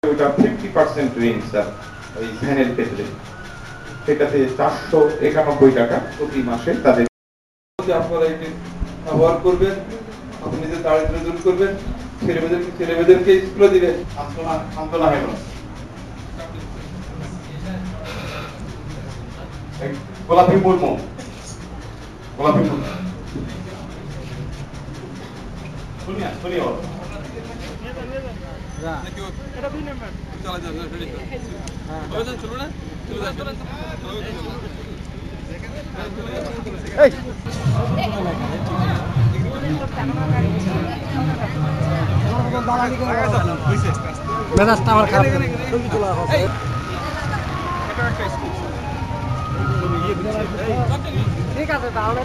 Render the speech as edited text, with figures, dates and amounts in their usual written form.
ওটা 50% range sir ওই ভ্যানের ক্ষেত্রে, সেটাতে 491 টাকা প্রতি মাসে তাদের। আপনারা এটি ব্যবহার করবেন, আপনি নিজের দারিদ্র্য দূর করবেন, ছেলেমেয়েদেরকে স্কুলে দিবেন। সান্ত্বনা হয়ে গেল। গোলাপি মুর্মু, গোলাপি মুর্মু শুনিয়া শুনিয়া মেজাজটা আমার খারাপ। ঠিক আছে তাহলে